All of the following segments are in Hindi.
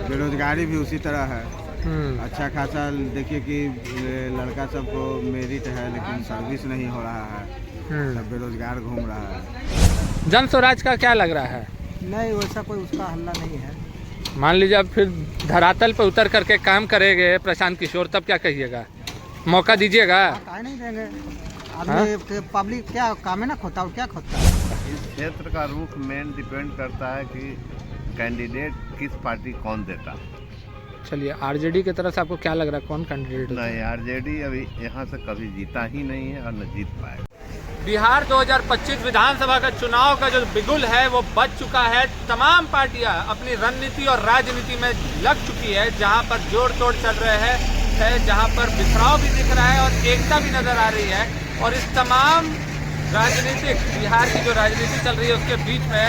बेरोजगारी भी उसी तरह है। अच्छा खासा देखिए कि लड़का सबको मेरिट है लेकिन सर्विस नहीं हो रहा है, सब बेरोजगार घूम रहा है। जन स्वराज का क्या लग रहा है? नहीं, वैसा कोई उसका हल्ला नहीं है। मान लीजिए अब फिर धरातल पर उतर करके काम करेंगे प्रशांत किशोर, तब क्या कहिएगा? मौका दीजिएगा? काहे नहीं देंगे? आदमी पब्लिक क्या काम है ना खोता और क्या खोता है। इस क्षेत्र का रुख मेन डिपेंड करता है कि कैंडिडेट किस पार्टी कौन देता। चलिए, आरजेडी की तरफ से आपको क्या लग रहा है, कौन कैंडिडेट? नहीं, आरजेडी अभी यहाँ से कभी जीता ही नहीं है और न जीत पाएगा। बिहार 2025 विधानसभा का चुनाव का जो बिगुल है वो बज चुका है। तमाम पार्टियां अपनी रणनीति और राजनीति में लग चुकी है, जहां पर जोड़ तोड़ चल रहे हैं, जहां पर बिखराव भी दिख रहा है और एकता भी नजर आ रही है। और इस तमाम राजनीतिक बिहार की जो राजनीति चल रही है उसके बीच में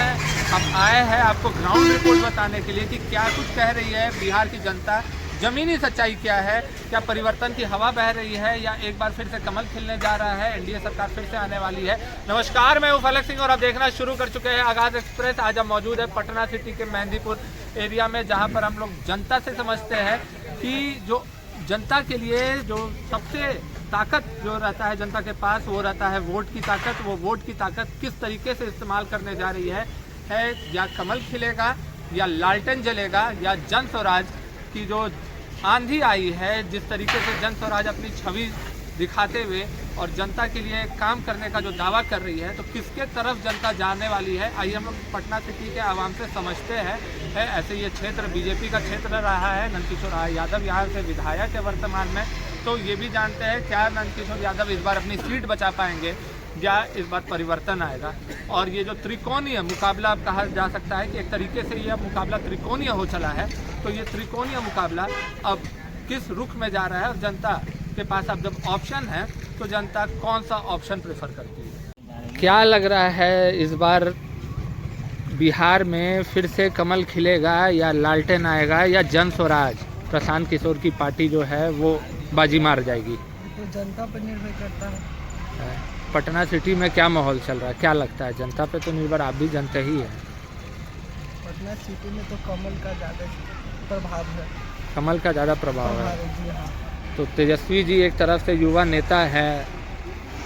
हम आए हैं आपको ग्राउंड रिपोर्ट बताने के लिए कि क्या कुछ कह रही है बिहार की जनता, जमीनी सच्चाई क्या है, क्या परिवर्तन की हवा बह रही है या एक बार फिर से कमल खिलने जा रहा है, एनडीए सरकार फिर से आने वाली है। नमस्कार, मैं हूं फलक सिंह और आप देखना शुरू कर चुके हैं आगाज एक्सप्रेस। आज हम मौजूद है पटना सिटी के मेहंदीपुर एरिया में, जहां पर हम लोग जनता से समझते हैं कि जो जनता के लिए जो सबसे ताकत जो रहता है जनता के पास वो रहता है वोट की ताकत। वो वोट की ताकत किस तरीके से इस्तेमाल करने जा रही है या कमल खिलेगा या लालटेन जलेगा या जन स्वराज की जो आंधी आई है, जिस तरीके से जन स्वराज अपनी छवि दिखाते हुए और जनता के लिए काम करने का जो दावा कर रही है, तो किसके तरफ जनता जाने वाली है आइए हम लोग पटना सिटी के आवाम से समझते हैं। ऐसे ये क्षेत्र बीजेपी का क्षेत्र रहा है। नंदकिशोर यादव यहाँ से विधायक है वर्तमान में, तो ये भी जानते हैं क्या नंदकिशोर यादव इस बार अपनी सीट बचा पाएंगे या इस बार परिवर्तन आएगा। और ये जो त्रिकोणीय मुकाबला अब कहा जा सकता है कि एक तरीके से यह मुकाबला त्रिकोणीय हो चला है, तो ये त्रिकोणीय मुकाबला अब किस रुख में जा रहा है और जनता के पास अब जब ऑप्शन है तो जनता कौन सा ऑप्शन प्रेफर करती है? क्या लग रहा है इस बार बिहार में फिर से कमल खिलेगा या लालटेन आएगा या जन स्वराज प्रशांत किशोर की पार्टी जो है वो बाजी मार जाएगी? तो जनता पर निर्भर करता है। पटना सिटी में क्या माहौल चल रहा है, क्या लगता है? जनता पे तो निर्भर आप भी जनता ही है। पटना सिटी में तो कमल का ज़्यादा प्रभाव है। कमल का ज़्यादा प्रभाव है। जी हाँ। तो तेजस्वी जी एक तरफ से युवा नेता है,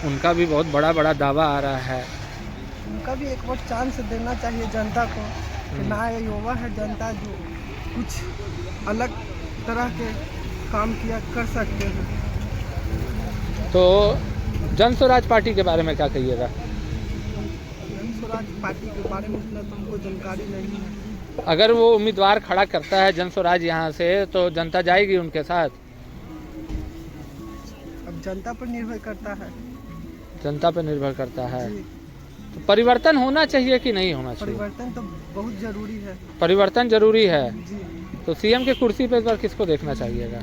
उनका भी बहुत बड़ा दावा आ रहा है। उनका भी एक बार चांस देना चाहिए जनता को कि ना, युवा है जनता जो कुछ अलग तरह के काम किया कर सकते हैं। तो जन स्वराज पार्टी के बारे में क्या कहिएगा? जन स्वराज पार्टी के बारे में उतना तो हमको जानकारी नहीं है। अगर वो उम्मीदवार खड़ा करता है जन स्वराज यहाँ से तो जनता जाएगी उनके साथ? अब जनता पर निर्भर करता है। जनता पर निर्भर करता है। तो परिवर्तन होना चाहिए कि नहीं होना चाहिए? परिवर्तन तो बहुत जरूरी है। परिवर्तन जरूरी है। जी। तो सीएम के कुर्सी पे इस बार किसको देखना चाहिएगा?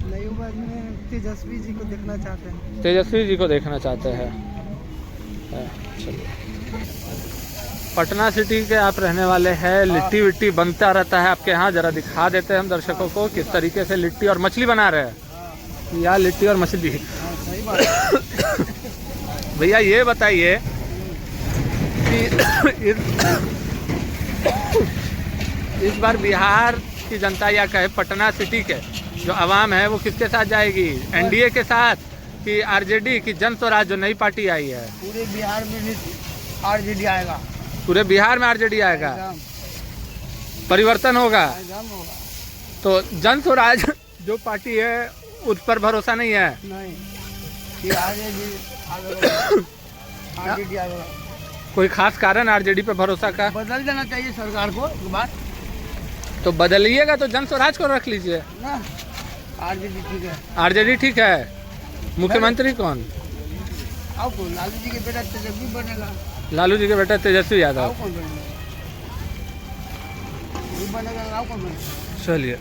नई बार में तेजस्वी जी को देखना चाहते हैं। तेजस्वी जी को देखना चाहते हैं। चलिए, पटना सिटी के आप रहने वाले हैं, लिट्टी विट्टी बनता रहता है आपके यहाँ, जरा दिखा देते हैं हम दर्शकों को किस तरीके से लिट्टी और मछली बना रहे हैं। या लिट्टी और मछली। सही बात। भैया ये बताइए कि इस बार बिहार की जनता या कहे पटना सिटी के जो आवाम है वो किसके साथ जाएगी? एनडीए के साथ कि आरजेडी की जन स्वराज जो नई पार्टी आई है? पूरे बिहार में आरजेडी आएगा। पूरे बिहार में आरजेडी आएगा, परिवर्तन होगा। तो जन स्वराज जो पार्टी है उस पर भरोसा नहीं है? नहीं, आरजेडी आएगा। कोई खास कारण आरजेडी पे भरोसा का? बदल देना चाहिए सरकार को एक बार। तो बदलिएगा तो जन स्वराज को रख लीजिए ना। आरजेडी ठीक है। आरजेडी ठीक है। मुख्यमंत्री कौन? आओ कौन? लालू जी के बेटा तेजस्वी बनेगा। लालू जी के बेटा तेजस्वी यादव। आओ कौन बनेगा? बनेगा, आओ कौन बनेगा? चलिए,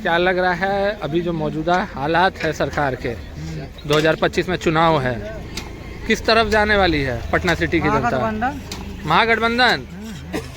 क्या लग रहा है अभी जो मौजूदा हालात है सरकार के, 2025 में चुनाव है, किस तरफ जाने वाली है पटना सिटी की जनता? महागठबंधन।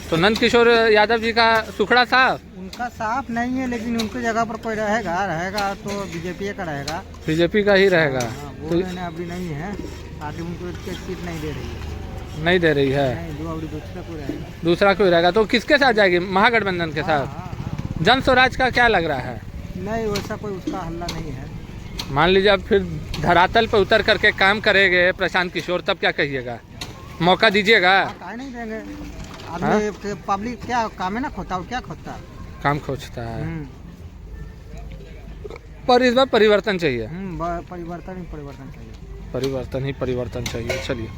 तो नंदकिशोर यादव जी का सुखड़ा साफ? उनका साफ नहीं है, लेकिन उनकी जगह पर कोई रहेगा तो बीजेपी का रहेगा। बीजेपी का ही रहेगा। तो अभी नहीं है, पार्टी उनको सीट नहीं दे रही है। नहीं दे रही है। दूसरा कोई रहेगा। दूसरा कोई रहेगा। तो किसके साथ जाएगी? महागठबंधन के साथ। जन स्वराज का क्या लग रहा है? नहीं, वैसा कोई उसका हल्ला नहीं है। मान लीजिए अब फिर धरातल पे उतर करके काम करेंगे प्रशांत किशोर, तब क्या कहिएगा? मौका दीजिएगा? काहे नहीं देंगे? आदमी पब्लिक क्या काम है ना खोता, और क्या खोता? काम खोजता है, पर इस बार परिवर्तन चाहिए। परिवर्तन चाहिए। परिवर्तन ही परिवर्तन चाहिए। चलिए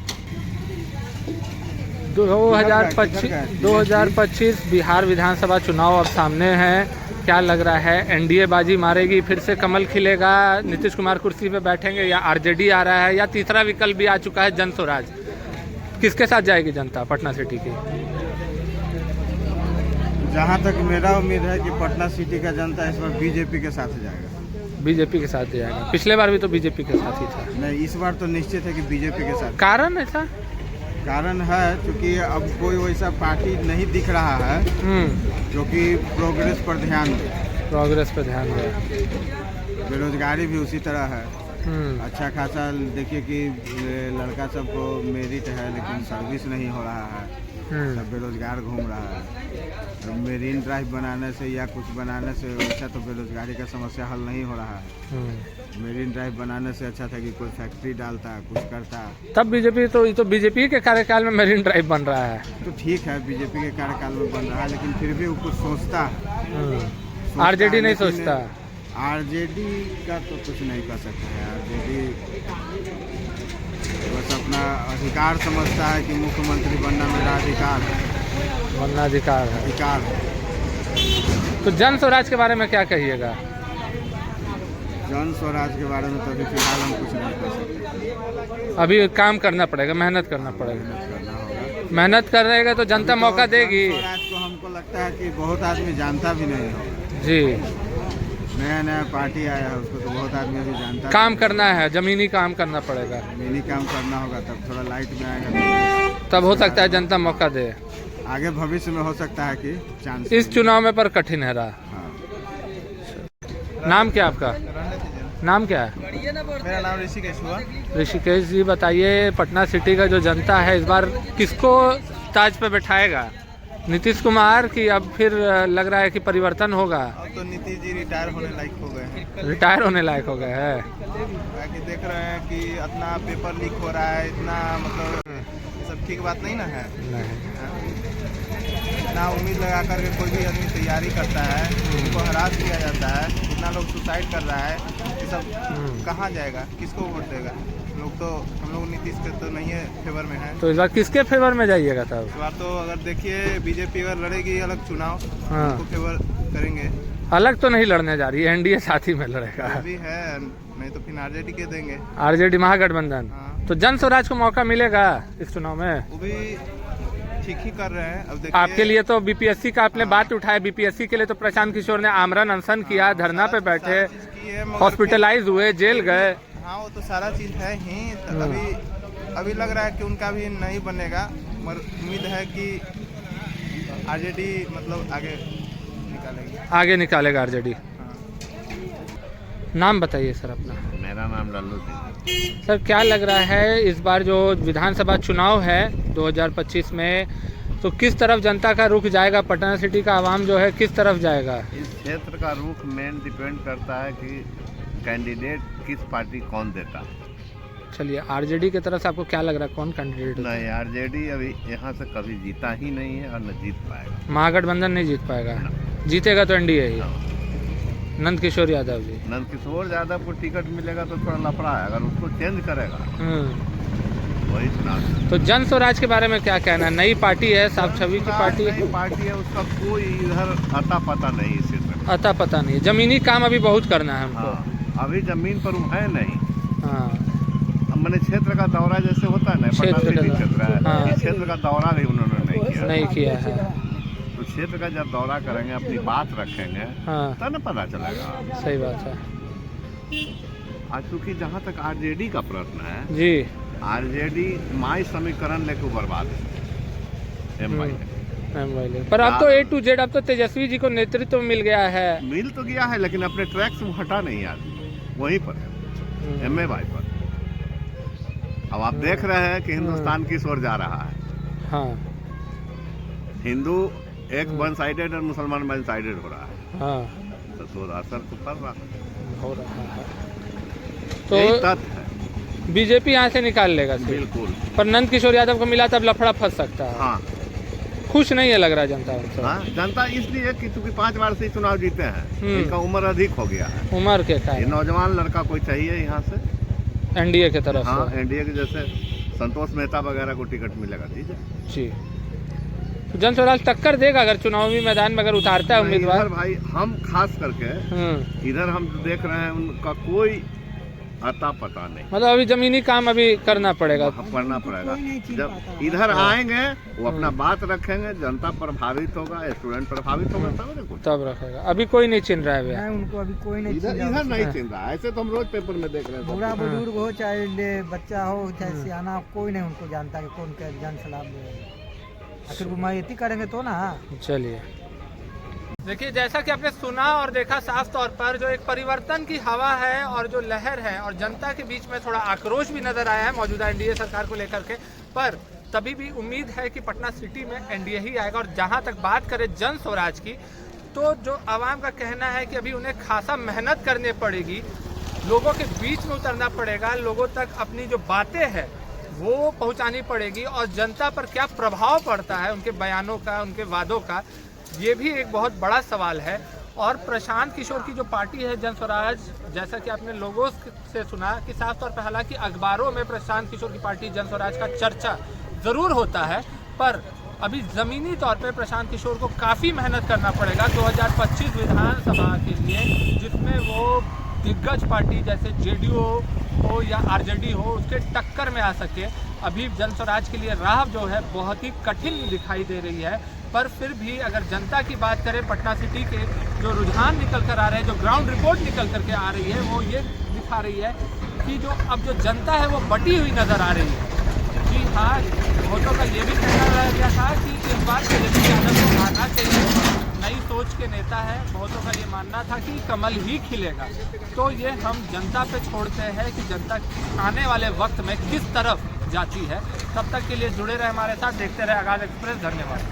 2025 बिहार विधानसभा चुनाव अब सामने है। क्या लग रहा है, एनडीए बाजी मारेगी, फिर से कमल खिलेगा, नीतीश कुमार कुर्सी पे बैठेंगे, या आरजेडी आ रहा है, या तीसरा विकल्प भी आ चुका है जन स्वराज? किसके साथ जाएगी जनता पटना सिटी की? जहाँ तक मेरा उम्मीद है कि पटना सिटी का जनता इस बार बीजेपी के साथ जाएगा। बीजेपी के साथ जाएगा? पिछले बार भी तो बीजेपी के साथ ही था। नहीं, इस बार तो निश्चित है कि बीजेपी के साथ। कारण ऐसा? कारण है क्योंकि अब कोई वैसा पार्टी नहीं दिख रहा है जो कि प्रोग्रेस पर ध्यान दे। प्रोग्रेस पर ध्यान दे। बेरोजगारी भी उसी तरह है। अच्छा खासा देखिए कि लड़का सबको मेरिट है लेकिन सर्विस नहीं हो रहा है, सब बेरोजगार घूम रहा है। मेरीन ड्राइव बनाने से या कुछ बनाने से अच्छा तो बेरोजगारी का समस्या हल नहीं हो रहा है। मेरीन ड्राइव बनाने से अच्छा था कि कोई फैक्ट्री डालता, कुछ करता। तब बीजेपी तो ये तो बीजेपी के कार्यकाल में मेरीन ड्राइव बन रहा है। तो ठीक है, बीजेपी के कार्यकाल में बन रहा है, लेकिन फिर भी वो कुछ सोचता है। आरजेडी नहीं सोचता। आरजेडी का तो कुछ नहीं कर सकता है। आरजेडी बस अपना अधिकार समझता है कि मुख्यमंत्री बनना मेरा अधिकार है। बनना अधिकार है। अधिकार है। तो जन स्वराज के बारे में क्या कहिएगा? जन स्वराज के बारे में तो अभी फिलहाल हम कुछ नहीं कर सकते। अभी काम करना पड़ेगा, मेहनत करना पड़ेगा। करना होगा। मेहनत करेगा तो जनता मौका देगी। जन स्वराज को हमको लगता है कि बहुत आदमी जानता भी नहीं होगा। जी, नया पार्टी आया है, उसको तो बहुत आदमी अभी जानता। काम करना है, जमीनी काम करना पड़ेगा। जमीनी काम करना होगा, तब थोड़ा लाइट में आएगा, तब हो सकता है जनता मौका दे। आगे भविष्य में हो सकता है कि चांस। इस चुनाव में पर कठिन है रहा। हाँ। नाम क्या आपका? नाम क्या है? मेरा नाम ऋषिकेश हुआ। ऋषिकेश जी, बताइए पटना सिटी का जो जनता है इस बार किसको ताज पे बैठाएगा? नीतीश कुमार की अब फिर लग रहा है कि परिवर्तन होगा? अब तो नीतीश जी रिटायर होने लायक हो गए हैं। रिटायर होने लायक हो गए हैं। ताकि देख रहे हैं कि इतना पेपर लीक हो रहा है, इतना मतलब सब ठीक बात नहीं ना है। नहीं। इतना उम्मीद लगा करके कोई भी आदमी तैयारी करता है, उनको हरास किया जाता है, इतना लोग सुसाइड कर रहा है, ये सब कहाँ जाएगा? किसको वोट देगा? हम लोग नीतीश के तो नहीं है, फेवर में है। तो इस बार किसके फेवर में जाइएगा तब? इस बार तो अगर देखिए बीजेपी अगर लड़ेगी अलग चुनाव, तो फेवर करेंगे। अलग तो नहीं लड़ने जा रही है, एनडीए साथ ही में लड़ेगा। अभी है, नहीं तो फिर आरजेडी के देंगे। आरजेडी महागठबंधन। तो जन स्वराज को मौका मिलेगा इस चुनाव में? वो भी ठीक ही कर रहे हैं। अब देखिए, आपके लिए तो बीपीएससी का आपने बात उठाया, बीपीएससी के लिए तो प्रशांत किशोर ने आमरण अनशन किया, धरना पे बैठे, हॉस्पिटलाइज हुए, जेल गए। हाँ, वो तो सारा चीज है ही। अभी लग रहा है कि उनका भी नहीं बनेगा, मगर उम्मीद है कि आरजेडी मतलब आगे निकालेगी। आगे निकालेगा आरजेडी। नाम बताइए सर अपना। मेरा नाम लल्लू सिंह। सर, क्या लग रहा है इस बार जो विधानसभा चुनाव है 2025 में, तो किस तरफ जनता का रुख जाएगा? पटना सिटी का आवाम जो है किस तरफ जाएगा? इस क्षेत्र का रुख मेन डिपेंड करता है कि कैंडिडेट किस पार्टी कौन देता। चलिए, आरजेडी की तरफ से आपको क्या लग रहा है, कौन कैंडिडेट? नहीं, आरजेडी अभी यहाँ से कभी जीता ही नहीं है और न जीत पाएगा। महागठबंधन नहीं जीत पाएगा। जीतेगा तो एनडीए ही। नंद किशोर यादव जी। नंद किशोर यादव को टिकट मिलेगा तो थोड़ा लफड़ा है, अगर उसको चेंज करेगा वही चुनाव। तो जन स्वराज के बारे में क्या कहना है? नई पार्टी है, साफ छवि की पार्टी है। नई पार्टी है, उसका कोई इधर अता पता नहीं। इस क्षेत्र में अता पता नहीं है। जमीनी काम अभी बहुत करना है हमको। अभी जमीन पर वो है नहीं। हाँ, मैंने क्षेत्र का दौरा जैसे होता है ना, क्षेत्र है, इस क्षेत्र का दौरा भी उन्होंने नहीं किया है। तो क्षेत्र का जब दौरा करेंगे, अपनी बात रखेंगे, तब न पता चलेगा। सही बात है। आज चूँकि जहाँ तक आरजेडी का प्रश्न है जी, आरजेडी माई समीकरण लेकर बर्बाद है। पर अब तो A to Z, अब तो तेजस्वी जी को नेतृत्व मिल गया है। मिल तो गया है, लेकिन अपने ट्रैक से वो हटा नहीं आज, वहीं पर है, MAY पर। अब आप देख रहे हैं कि हिंदुस्तान किस ओर जा रहा है। हाँ, हिंदू एक वन साइडेड और मुसलमान वन साइडेड हो रहा है। हाँ तो असर तो पड़ रहा हो रहा है। तो यही तो तथ्य है। बीजेपी यहाँ से निकाल लेगा सीट। बिल्कुल। पर नंद किशोर यादव को मिला तब लफड़ा फंस सकता है। हाँ खुश नहीं है लग रहा जनता उनसे। हाँ, जनता इसलिए कि चूंकि 5 बार से चुनाव जीते हैं, इनका उम्र अधिक हो गया है। उम्र के ये कारण नौजवान लड़का कोई चाहिए यहाँ से एनडीए की तरफ हाँ से। एनडीए के जैसे संतोष मेहता वगैरह को टिकट मिलेगा दीजिए। जी तो जन स्वराज टक्कर देगा अगर चुनावी मैदान में अगर उतारता है उम्मीदवार। इधर भाई हम खास करके इधर हम देख रहे हैं उनका कोई अता पता नहीं। मतलब अभी जमीनी काम अभी करना पड़ेगा। पढ़ना पड़ेगा। जब इधर आएंगे वो अपना बात रखेंगे, जनता प्रभावित होगा, स्टूडेंट प्रभावित होगा, तब ना कुछ तब रखेगा। अभी कोई नहीं चिन्ह रहा है उनको अभी कोई नहीं इधर नहीं चिन्ह रहा। ऐसे तो हम रोज पेपर में देख रहे हैं। बूढ़ा बुजुर्ग हो चाहे बच्चा हो चाहे सियाना, कोई नहीं उनको जानता कि कौन क्या जन सलाह आखिर गुमायती करेंगे तो ना। चलिए देखिए, जैसा कि आपने सुना और देखा साफ तौर पर जो एक परिवर्तन की हवा है और जो लहर है और जनता के बीच में थोड़ा आक्रोश भी नजर आया है मौजूदा एनडीए सरकार को लेकर के। पर तभी भी उम्मीद है कि पटना सिटी में एनडीए ही आएगा। और जहां तक बात करें जन स्वराज की, तो जो आवाम का कहना है कि अभी उन्हें खासा मेहनत करनी पड़ेगी, लोगों के बीच में उतरना पड़ेगा, लोगों तक अपनी जो बातें हैं वो पहुंचानी पड़ेगी और जनता पर क्या प्रभाव पड़ता है उनके बयानों का, उनके वादों का, ये भी एक बहुत बड़ा सवाल है। और प्रशांत किशोर की जो पार्टी है जन स्वराज, जैसा कि आपने लोगों से सुना कि साफ तौर पर हालांकि अखबारों में प्रशांत किशोर की पार्टी जन स्वराज का चर्चा ज़रूर होता है, पर अभी ज़मीनी तौर पे प्रशांत किशोर को काफ़ी मेहनत करना पड़ेगा 2025 विधानसभा के लिए, जिसमें वो दिग्गज पार्टी जैसे जेडीयू हो या आरजेडी हो उसके टक्कर में आ सके। अभी जन स्वराज के लिए राह जो है बहुत ही कठिन दिखाई दे रही है। पर फिर भी अगर जनता की बात करें, पटना सिटी के जो रुझान निकल कर आ रहे हैं, जो ग्राउंड रिपोर्ट निकल करके आ रही है, वो ये दिखा रही है कि जो अब जो जनता है वो बटी हुई नज़र आ रही है। जी हाँ, बहुतों का ये भी कहना रह गया था कि इस बार तेजस्वी यादव को आना चाहिए, नई सोच के नेता है। बहुतों का ये मानना था कि कमल ही खिलेगा। तो ये हम जनता पे छोड़ते हैं कि जनता आने वाले वक्त में किस तरफ जाती है। तब तक के लिए जुड़े रहे हमारे साथ, देखते रहे आगाज़ एक्सप्रेस। धन्यवाद।